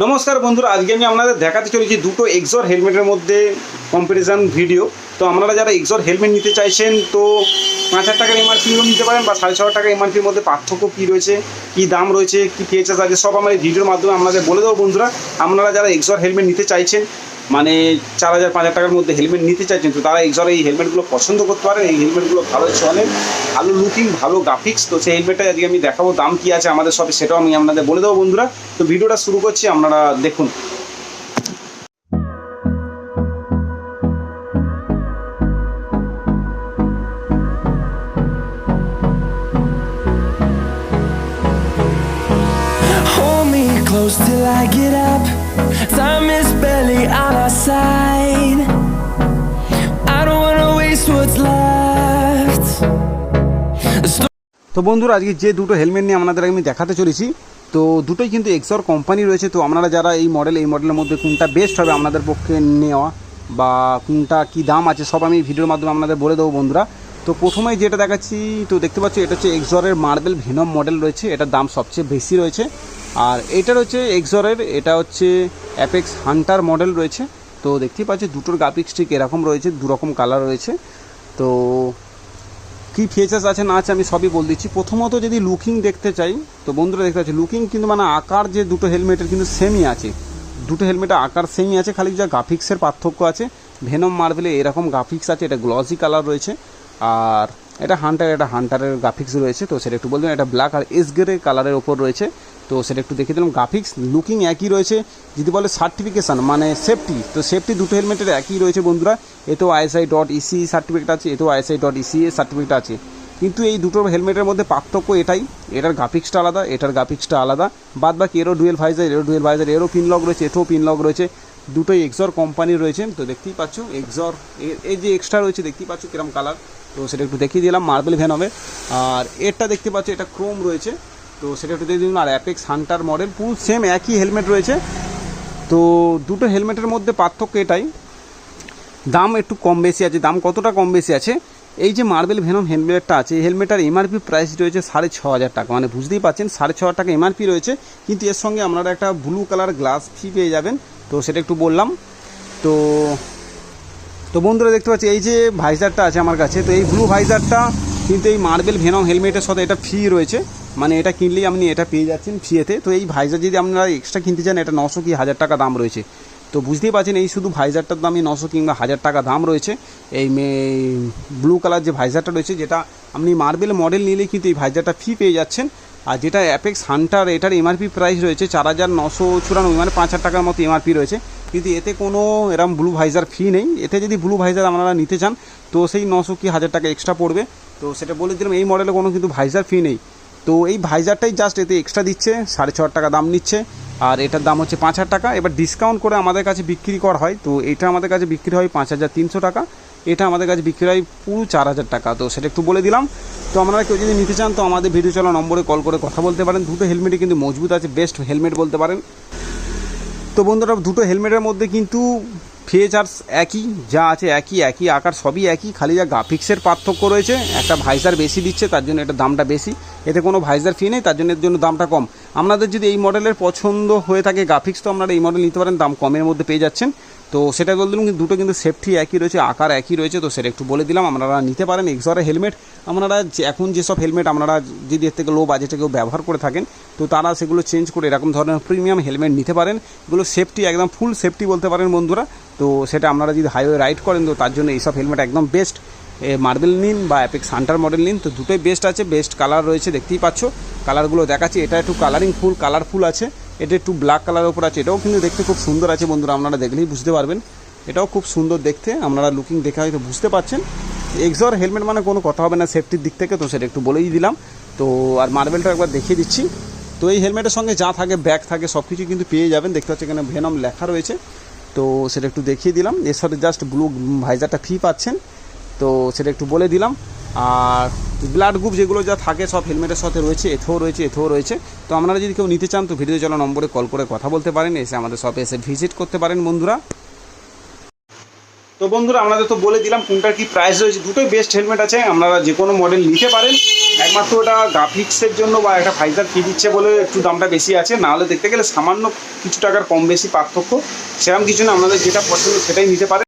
নমস্কার বন্ধুরা, আজকে আমি আপনাদের দেখাতে চলেছি দুটো এক্সর হেলমেটের মধ্যে কম্পারিজন ভিডিও। তো আপনারা যারা এক্সর হেলমেট নিতে চাইছেন তো 5,000 টাকার এমআরপিও নিতে পারেন বা 6,500 টাকা এমআরপির মধ্যে পার্থক্য কী রয়েছে, কী দাম রয়েছে, কী ফিচার্স আছে সব আমরা এই ভিডিওর মাধ্যমে আপনাদের বলে দেবো। বন্ধুরা, আপনারা যারা এক্সর হেলমেট নিতে চাইছেন মানে 4,000-5,000 টাকার মধ্যে হেলমেট নিতে চাইছেন তো তারা এক্সর এই হেলমেটগুলো পছন্দ করতে পারেন। এই হেলমেটগুলো ভালো চলে, ভালো লুকিং, ভালো গ্রাফিক্স। তো সেই হেলমেটটা আজকে আমি দেখাবো, দাম কী আছে আমাদের সবে সেটাও আমি আপনাদের বলে দেবো। বন্ধুরা, তো ভিডিওটা শুরু করছি, আপনারা দেখুন। Hold me close till I get up. Time is barely on our side. I don't wanna waste what's left. তো বন্ধুরা, আজকে যে দুটো হেলমেট নিয়ে আপনাদের আমি দেখাতে চলেছি তো দুটোই কিন্তু এক্সর কোম্পানি রয়েছে। তো আপনারা যারা এই মডেলের মধ্যে কোনটা বেস্ট হবে আপনাদের পক্ষে নেওয়া বা কোনটা কী দাম আছে সব আমি ভিডিওর মাধ্যমে আপনাদের বলে দেবো। বন্ধুরা, তো প্রথমেই যেটা দেখাচ্ছি তো দেখতে পাচ্ছি এটা হচ্ছে এক্সরের মার্বেল ভেনম মডেল রয়েছে, এটার দাম সবচেয়ে বেশি রয়েছে। আর এটার হচ্ছে এক্সরের, এটা হচ্ছে অ্যাপেক্স হান্টার মডেল রয়েছে। তো দেখতেই পাচ্ছি দুটোর গ্রাফিক্স ঠিক এরকম রয়েছে, দুরকম কালার রয়েছে। তো কী ফিচার্স আছে না আছে আমি সবই বলে দিচ্ছি। প্রথমত যদি লুকিং দেখতে চাই তো বন্ধুরা দেখতে পাচ্ছি লুকিং কিন্তু মানে আকার যে দুটো হেলমেটের কিন্তু সেমই আছে, দুটো হেলমেটের আকার সেমই আছে, খালি যা গ্রাফিক্সের পার্থক্য আছে। ভেনম মার্বেলে এরকম গ্রাফিক্স আছে, এটা গ্লসি কালার রয়েছে। আর এটা হান্টারের গ্রাফিক্স রয়েছে। তো সেটা একটু বললাম, এটা ব্ল্যাক আর এস গ্রে কালারের ওপর রয়েছে। তো সেটা একটু দেখে দিলাম, গ্রাফিক্স লুকিং একই রয়েছে। যদি বলে সার্টিফিকেশান মানে সেফটি, তো সেফটি দুটো হেলমেটের একই রয়েছে বন্ধুরা। এতেও ISI.EC সার্টিফিকেট আছে, এতেও ISI.EC সার্টিফিকেট আছে। কিন্তু এই দুটো হেলমেটের মধ্যে পার্থক্য এটাই, এটার গ্রাফিক্সটা আলাদা, এটার গ্রাফিক্সটা আলাদা। বাদ বাকি এরও ডুয়েল ভাইজার, এরও পিন লক রয়েছে, এতেও পিন লক রয়েছে। দুটোই এক্সর কোম্পানির রয়েছে। তো দেখতেই পাচ্ছ এক্সর এই যে এক্সট্রা রয়েছে দেখতেই পাচ্ছ কিরম কালার। তো সেটা একটু দেখিয়ে দিলাম মার্বেল ভেনমে। আর এরটা দেখতে পাচ্ছ এটা ক্রোম রয়েছে। তো সেটা একটু দেখে দিলাম। আর অ্যাপেক্স হান্টার মডেল পুরো সেম একই হেলমেট রয়েছে। তো দুটো হেলমেটের মধ্যে পার্থক্য এটাই, দাম একটু কম বেশি আছে। দাম কতটা কম বেশি আছে, এই যে মার্বেল ভেনম হেলমেটটা আছে এই হেলমেটটার এমআরপি প্রাইস রয়েছে 6,500 টাকা, মানে বুঝতেই পারছেন 6,500 টাকা এমআরপি রয়েছে। কিন্তু এর সঙ্গে আপনারা একটা ব্লু কালার গ্লাস ফ্রি পেয়ে যাবেন। তো সেটা একটু বললাম। তো তো বন্ধুরা দেখতে পাচ্ছি এই যে ভাইজারটা আছে আমার কাছে, তো এই ব্লু ভাইজারটা কিন্তু এই মার্বেল ভেনম হেলমেটের সাথে এটা ফ্রি রয়েছে, মানে এটা কিনলেই আপনি এটা পেয়ে যাচ্ছেন ফ্রিতে। তো এই ভাইজার যদি আপনারা এক্সট্রা কিনতে চান এটা 900 কি 1,000 টাকা দাম রয়েছে। তো বুঝতেই পারছেন এই শুধু ভাইজারটার দামই 900 কিংবা 1,000 টাকা দাম রয়েছে। এই ব্লু কালার যে ভাইজারটা রয়েছে, যেটা আপনি মার্বেল মডেল নিলে কিন্তু এই ভাইজারটা ফ্রি পেয়ে যাচ্ছেন। আর যেটা অ্যাপেক্স হান্টার এটার এমআরপি প্রাইস রয়েছে 4,994, মানে 5,000 টাকার মতো এমআরপি রয়েছে। কিন্তু এতে কোনো এরম ব্লু ভাইজার ফ্রি নেই। এতে যদি ব্লু ভাইজার আপনারা নিতে চান তো সেই 900 কি 1,000 টাকা এক্সট্রা পড়বে। তো সেটা বলে দিলাম, এই মডেলে কোনো কিন্তু ভাইজার ফ্রি নেই। তো এই ভাইজারটাই জাস্ট এতে এক্সট্রা দিচ্ছে, 6,500 টাকা দাম নিচ্ছে। আর এটার দাম হচ্ছে 5,000 টাকা। এবার ডিসকাউন্ট করে আমাদের কাছে বিক্রি করা হয়, তো এটা আমাদের কাছে বিক্রি হয় 5,300 টাকা, এটা আমাদের কাছে বিক্রি হয় পুরো 4,000 টাকা। তো সেটা একটু বলে দিলাম। তো আপনারা কেউ যদি নিতে চান তো আমাদের ভিডিও চলা নম্বরে কল করে কথা বলতে পারেন। দুটো হেলমেটই কিন্তু মজবুত আছে, বেস্ট হেলমেট বলতে পারেন। তো বন্ধুরা, দুটো হেলমেটের মধ্যে কিন্তু ফিচার্স একই, যা আছে একই আকার সবই একই, খালি যা গ্রাফিক্সের পার্থক্য রয়েছে। একটা ভাইজার বেশি দিচ্ছে তার জন্য এটা দামটা বেশি, এতে কোনো ভাইজার ফি নেই তার জন্য এর জন্য দামটা কম। আপনাদের যদি এই মডেলের পছন্দ হয়ে থাকে গ্রাফিক্স, তো আপনারা এই মডেল নিতে পারেন, দাম কমের মধ্যে পেয়ে যাচ্ছেন। তো সেটা বলে দিলাম, কিন্তু দুটো কিন্তু সেফটি একই রয়েছে, আকার একই রয়েছে। তো সেটা একটু বলে দিলাম, আপনারা নিতে পারেন এক্সরের হেলমেট। আপনারা এখন যেসব হেলমেট আপনারা যদি এর থেকে লো বাজেটে কেউ ব্যবহার করে থাকেন তো তারা সেগুলো চেঞ্জ করে এরকম ধরনের প্রিমিয়াম হেলমেট নিতে পারেন। এগুলো সেফটি একদম ফুল সেফটি বলতে পারেন বন্ধুরা। তো সেটা আপনারা যদি হাইওয়ে রাইড করেন তো তার জন্য এইসব হেলমেট একদম বেস্ট। মার্বেল নিন বা অ্যাপেক্স হান্টার মডেল নিন, তো দুটোই বেস্ট আছে। বেস্ট কালার রয়েছে, দেখতেই পাচ্ছ কালারগুলো দেখাচ্ছি। এটা একটু কালারফুল আছে, এটা একটু ব্ল্যাক কালারের উপর আছে। এটাও কিন্তু দেখতে খুব সুন্দর আছে বন্ধুরা, আপনারা দেখলেই বুঝতে পারবেন। এটাও খুব সুন্দর দেখতে, আপনারা লুকিং দেখে হয়তো বুঝতে পারছেন। এক্সর হেলমেট মানে কোনো কথা হবে না সেফটির দিক থেকে, তো সেটা একটু বলেই দিলাম। তো আর মার্বেলটা একবার দেখিয়ে দিচ্ছি। তো এই হেলমেটের সঙ্গে যা থাকে ব্যাগ থাকে সব কিছু কিন্তু পেয়ে যাবেন। দেখতে পাচ্ছি এখানে ভেনম লেখা রয়েছে। তো সেটা একটু দেখিয়ে দিলাম। এর সাথে জাস্ট ব্লু ভাইজারটা ফ্রি পাচ্ছেন, তো সেটা একটু বলে দিলাম। আর ব্লাড গ্রুপ যেগুলো যা থাকে সব হেলমেটের সাথে রয়েছে, এথেও রয়েছে। তো আপনারা যদি কেউ নিতে চান তো ভিডিও চলা নম্বরে কল করে কথা বলতে পারেন, এসে আমাদের শপে এসে ভিজিট করতে পারেন বন্ধুরা। তো বন্ধুরা আপনাদের তো বলে দিলাম কোনটার কি প্রাইস রয়েছে। দুটোই বেস্ট হেলমেট আছে, আপনারা যে কোনো মডেল নিতে পারেন। একমাত্র ওটা গ্রাফিক্সের জন্য বা একটা ফাইজার ফি দিচ্ছে বলে একটু দামটা বেশি আছে, নাহলে দেখতে গেলে সামান্য কিছু টাকার কম বেশি পার্থক্য, সেরকম কিছু না। আপনাদের যেটা পছন্দ সেটাই নিতে পারেন।